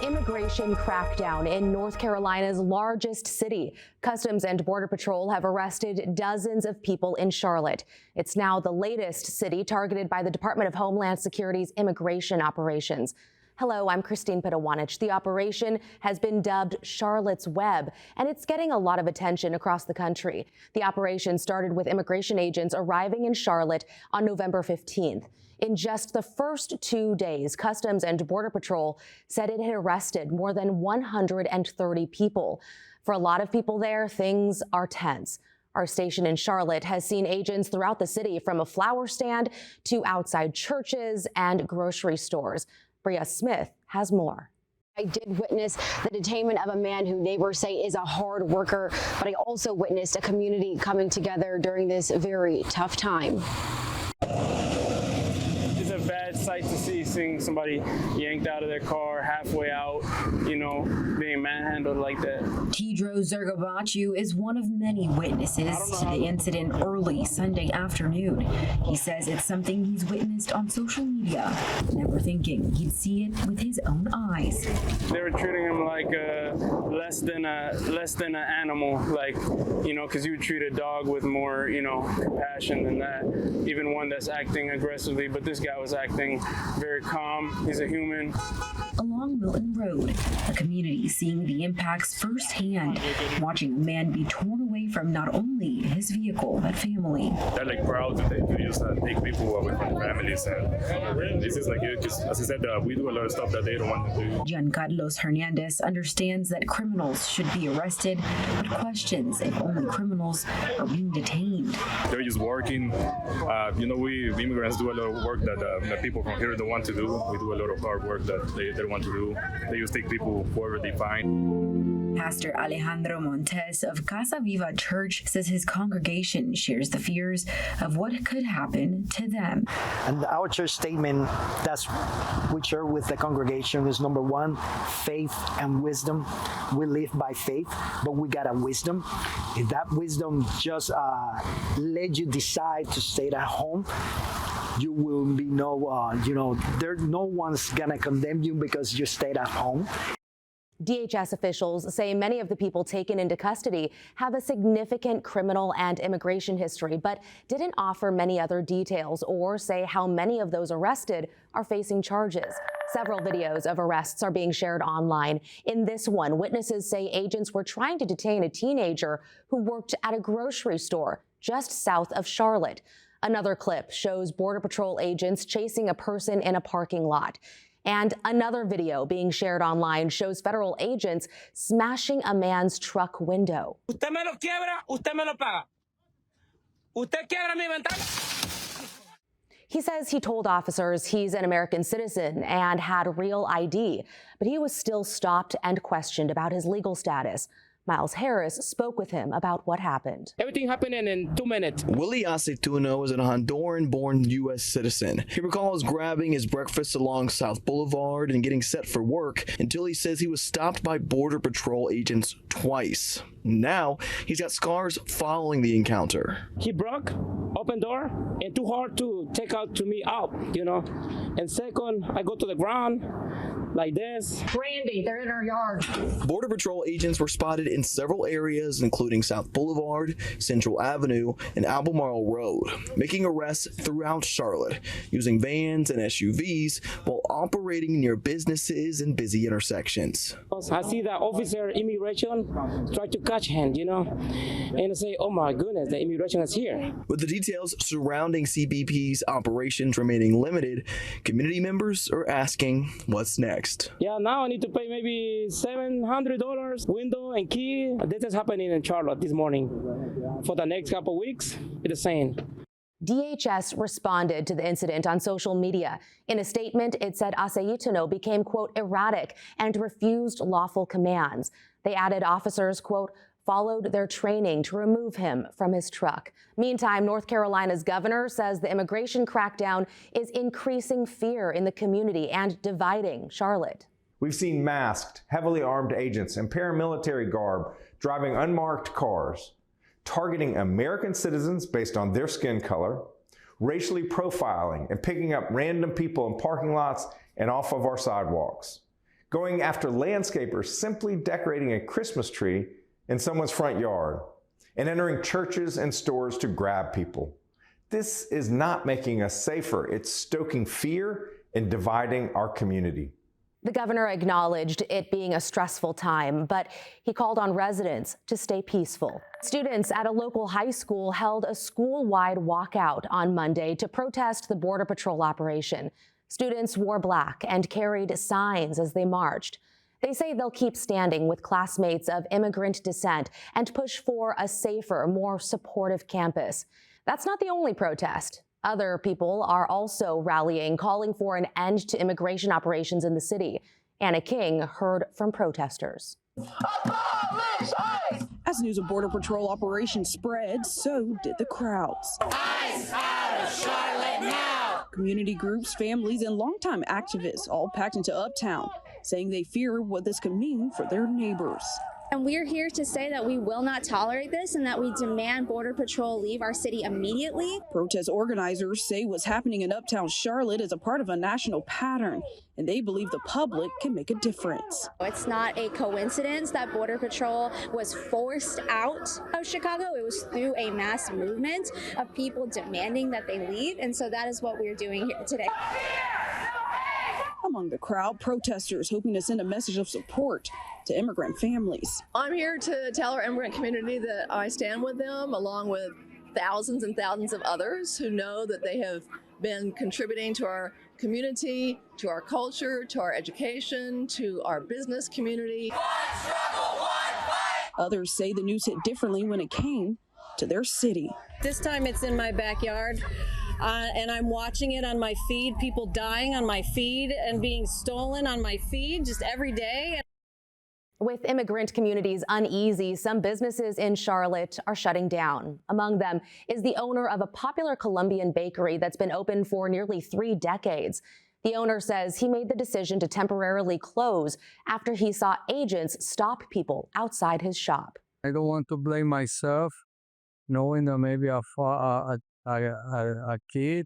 immigration crackdown in North Carolina's largest city. Customs and Border Patrol have arrested dozens of people in Charlotte. It's now the latest city targeted by the Department of Homeland Security's immigration operations. Hello, I'm Christine Pedawanich. The operation has been dubbed Charlotte's Web, and it's getting a lot of attention across the country. The operation started with immigration agents arriving in Charlotte on November 15th. In just the first 2 days, Customs and Border Patrol said it had arrested more than 130 people. For a lot of people there, things are tense. Our station in Charlotte has seen agents throughout the city, from a flower stand to outside churches and grocery stores. Bria Smith has more. I did witness the detainment of a man who neighbors say is a hard worker, but I also witnessed a community coming together during this very tough time. It's a bad sight to see, seeing somebody yanked out of their car halfway out, being manhandled like that. Tidro Zergabachu is one of many witnesses to the incident early Sunday afternoon. He says it's something he's witnessed on social media, never thinking he'd see it with his own eyes. They were treating him like less than an animal, because you would treat a dog with more, compassion than that, even one that's acting aggressively. But this guy was acting very calm. He's a human. Along Milton Road, the community seeing the impacts firsthand, watching a man be torn away from not only his vehicle, but family. They're proud to just take people away from families. And this is as I said, we do a lot of stuff that they don't want to do. Giancarlos Hernandez understands that criminals should be arrested, but questions if only criminals are being detained. They're just working. We immigrants do a lot of work that people from here don't want to do. We do a lot of hard work that they don't want to do. They just take people wherever they find. Pastor Alejandro Montes of Casa Viva Church says his congregation shares the fears of what could happen to them. And our church statement that we share with the congregation is, number one, faith and wisdom. We live by faith, but we got a wisdom. If that wisdom just let you decide to stay at home, you will be no one's gonna condemn you because you stayed at home. DHS officials say many of the people taken into custody have a significant criminal and immigration history, but didn't offer many other details or say how many of those arrested are facing charges. Several videos of arrests are being shared online. In this one, witnesses say agents were trying to detain a teenager who worked at a grocery store just south of Charlotte. Another clip shows Border Patrol agents chasing a person in a parking lot. And another video being shared online shows federal agents smashing a man's truck window. Usted me lo quiebra, usted me lo paga. Usted quiebra mi ventana. He says he told officers he's an American citizen and had real ID, but he was still stopped and questioned about his legal status. Miles Harris spoke with him about what happened. Everything happened in 2 minutes. Willie Aceituno is a Honduran-born U.S. citizen. He recalls grabbing his breakfast along South Boulevard and getting set for work until he says he was stopped by Border Patrol agents twice. Now, he's got scars following the encounter. He broke, open door, and too hard to take out to me out, And second, I go to the ground like this. Randy, they're in our yard. Border Patrol agents were spotted in several areas, including South Boulevard, Central Avenue, and Albemarle Road, making arrests throughout Charlotte, using vans and SUVs while operating near businesses and busy intersections. I see that officer immigration try to catch him, and I say, oh my goodness, the immigration is here. With the details surrounding CBP's operations remaining limited, community members are asking what's next. Yeah, now I need to pay maybe $700 window and key. This is happening in Charlotte this morning. For the next couple of weeks, it's the same. DHS responded to the incident on social media. In a statement, it said Aceituno became, quote, erratic and refused lawful commands. They added officers, quote, followed their training to remove him from his truck. Meantime, North Carolina's governor says the immigration crackdown is increasing fear in the community and dividing Charlotte. We've seen masked, heavily armed agents in paramilitary garb driving unmarked cars, targeting American citizens based on their skin color, racially profiling and picking up random people in parking lots and off of our sidewalks. going after landscapers simply decorating a Christmas tree in someone's front yard, and entering churches and stores to grab people. This is not making us safer. It's stoking fear and dividing our community. The governor acknowledged it being a stressful time, but he called on residents to stay peaceful. Students at a local high school held a school-wide walkout on Monday to protest the Border Patrol operation. Students wore black and carried signs as they marched. They say they'll keep standing with classmates of immigrant descent and push for a safer, more supportive campus. That's not the only protest. Other people are also rallying, calling for an end to immigration operations in the city. Anna King heard from protesters. As news of Border Patrol operations spread, so did the crowds. ICE out of Charlotte now! Community groups, families, and longtime activists all packed into Uptown, saying they fear what this could mean for their neighbors. And we're here to say that we will not tolerate this and that we demand Border Patrol leave our city immediately. Protest organizers say what's happening in Uptown Charlotte is a part of a national pattern, and they believe the public can make a difference. It's not a coincidence that Border Patrol was forced out of Chicago. It was through a mass movement of people demanding that they leave, and so that is what we're doing here today. Among the crowd, protesters hoping to send a message of support to immigrant families. I'm here to tell our immigrant community that I stand with them, along with thousands and thousands of others who know that they have been contributing to our community, to our culture, to our education, to our business community. One struggle, one fight! Others say the news hit differently when it came to their city. This time it's in my backyard. And I'm watching it on my feed, people dying on my feed and being stolen on my feed just every day. With immigrant communities uneasy, some businesses in Charlotte are shutting down. Among them is the owner of a popular Colombian bakery that's been open for nearly 3 decades. The owner says he made the decision to temporarily close after he saw agents stop people outside his shop. I don't want to blame myself, knowing that maybe a kid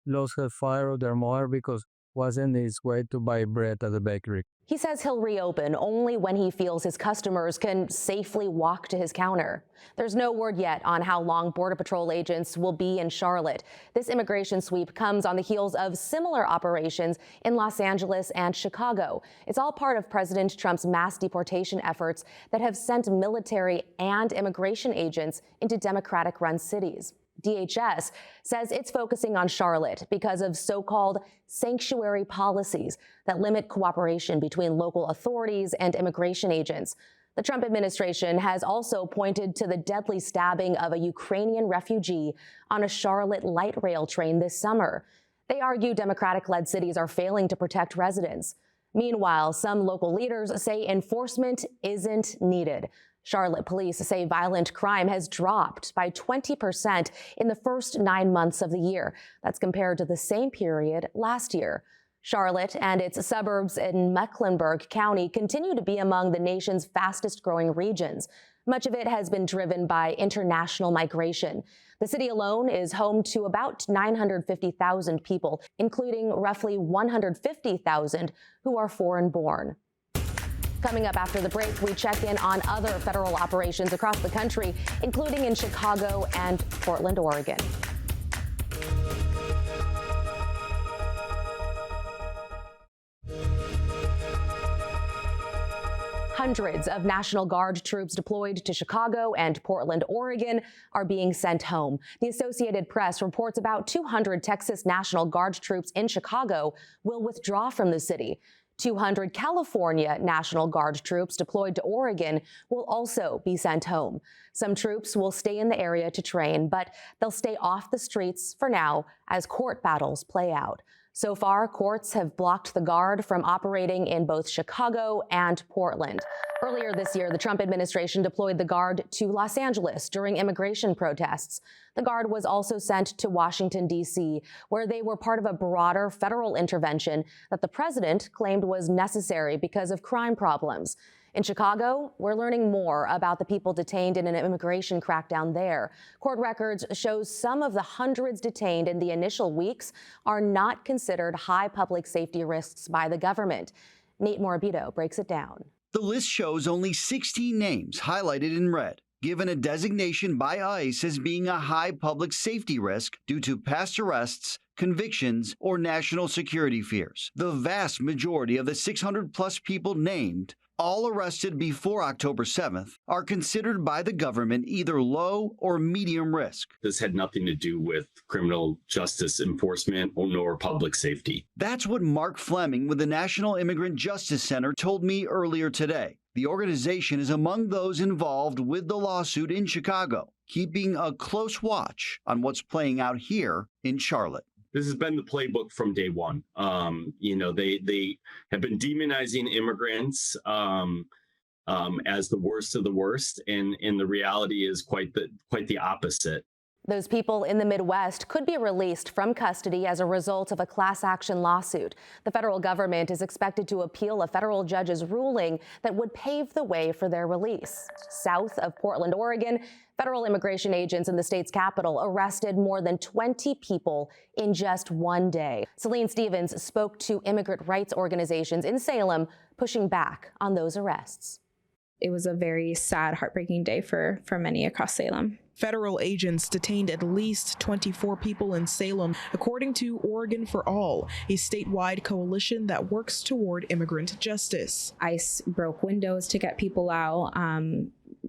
lost her father or their mother because wasn't his way to buy bread at the bakery. He says he'll reopen only when he feels his customers can safely walk to his counter. There's no word yet on how long Border Patrol agents will be in Charlotte. This immigration sweep comes on the heels of similar operations in Los Angeles and Chicago. It's all part of President Trump's mass deportation efforts that have sent military and immigration agents into Democratic-run cities. DHS says it's focusing on Charlotte because of so-called sanctuary policies that limit cooperation between local authorities and immigration agents. The Trump administration has also pointed to the deadly stabbing of a Ukrainian refugee on a Charlotte light rail train this summer. They argue Democratic-led cities are failing to protect residents. Meanwhile, some local leaders say enforcement isn't needed. Charlotte police say violent crime has dropped by 20% in the first 9 months of the year. That's compared to the same period last year. Charlotte and its suburbs in Mecklenburg County continue to be among the nation's fastest growing regions. Much of it has been driven by international migration. The city alone is home to about 950,000 people, including roughly 150,000 who are foreign-born. Coming up after the break, we check in on other federal operations across the country, including in Chicago and Portland, Oregon. Hundreds of National Guard troops deployed to Chicago and Portland, Oregon are being sent home. The Associated Press reports about 200 Texas National Guard troops in Chicago will withdraw from the city. 200 California National Guard troops deployed to Oregon will also be sent home. Some troops will stay in the area to train, but they'll stay off the streets for now as court battles play out. So far, courts have blocked the Guard from operating in both Chicago and Portland. Earlier this year, the Trump administration deployed the Guard to Los Angeles during immigration protests. The Guard was also sent to Washington, D.C., where they were part of a broader federal intervention that the president claimed was necessary because of crime problems. In Chicago, we're learning more about the people detained in an immigration crackdown there. Court records show some of the hundreds detained in the initial weeks are not considered high public safety risks by the government. Nate Morabito breaks it down. The list shows only 16 names highlighted in red, given a designation by ICE as being a high public safety risk due to past arrests, convictions, or national security fears. The vast majority of the 600-plus people named, all arrested before October 7th, are considered by the government either low or medium risk. This had nothing to do with criminal justice enforcement or nor public safety. That's what Mark Fleming with the National Immigrant Justice Center told me earlier today. The organization is among those involved with the lawsuit in Chicago, keeping a close watch on what's playing out here in Charlotte. This has been the playbook from day one. They have been demonizing immigrants as the worst of the worst, and the reality is quite the opposite. Those people in the Midwest could be released from custody as a result of a class action lawsuit. The federal government is expected to appeal a federal judge's ruling that would pave the way for their release. South of Portland, Oregon, federal immigration agents in the state's capital arrested more than 20 people in just one day. Celine Stevens spoke to immigrant rights organizations in Salem, pushing back on those arrests. It was a very sad, heartbreaking day for many across Salem. Federal agents detained at least 24 people in Salem, according to Oregon for All, a statewide coalition that works toward immigrant justice. ICE broke windows to get people out,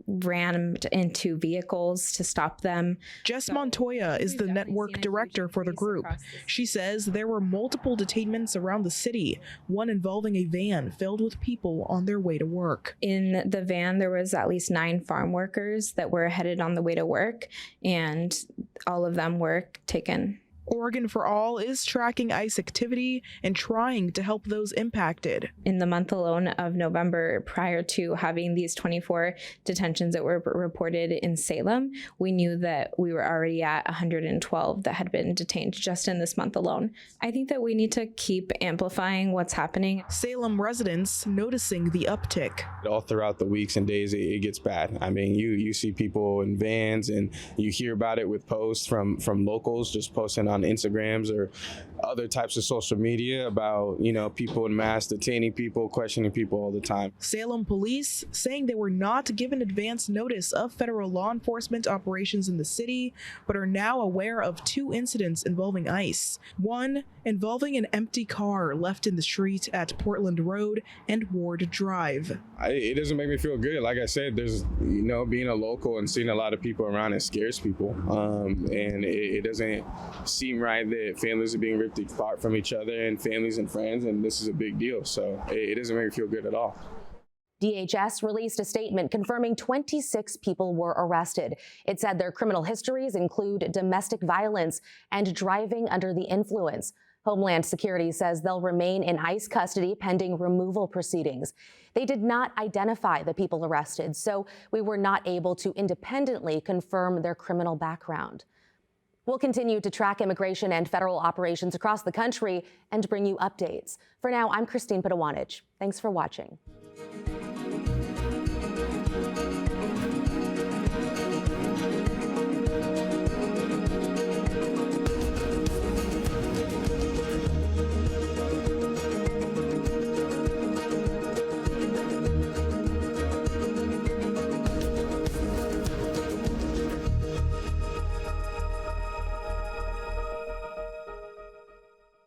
ran into vehicles to stop them. Jess Montoya is the network director for the group. She says there were multiple detainments around the city, one involving a van filled with people on their way to work. In the van, there was at least 9 farm workers that were headed on the way to work, and all of them were taken. Oregon for All is tracking ICE activity and trying to help those impacted. In the month alone of November, prior to having these 24 detentions that were reported in Salem, we knew that we were already at 112 that had been detained just in this month alone. I think that we need to keep amplifying what's happening. Salem residents noticing the uptick. All throughout the weeks and days, it gets bad. I mean, you see people in vans, and you hear about it with posts from locals just posting on Instagrams or other types of social media about, people in mass detaining people, questioning people all the time. Salem police saying they were not given advance notice of federal law enforcement operations in the city, but are now aware of 2 incidents involving ICE. One involving an empty car left in the street at Portland Road and Ward Drive. It doesn't make me feel good. Like I said, there's, being a local and seeing a lot of people around, it scares people. And it doesn't seem right that families are being ripped apart from each other, and families and friends, and this is a big deal. So it doesn't make me feel good at all. DHS released a statement confirming 26 people were arrested. It said their criminal histories include domestic violence and driving under the influence. Homeland Security says they'll remain in ICE custody pending removal proceedings. They did not identify the people arrested, so we were not able to independently confirm their criminal background. We'll continue to track immigration and federal operations across the country and bring you updates. For now, I'm Christine Padawanich. Thanks for watching.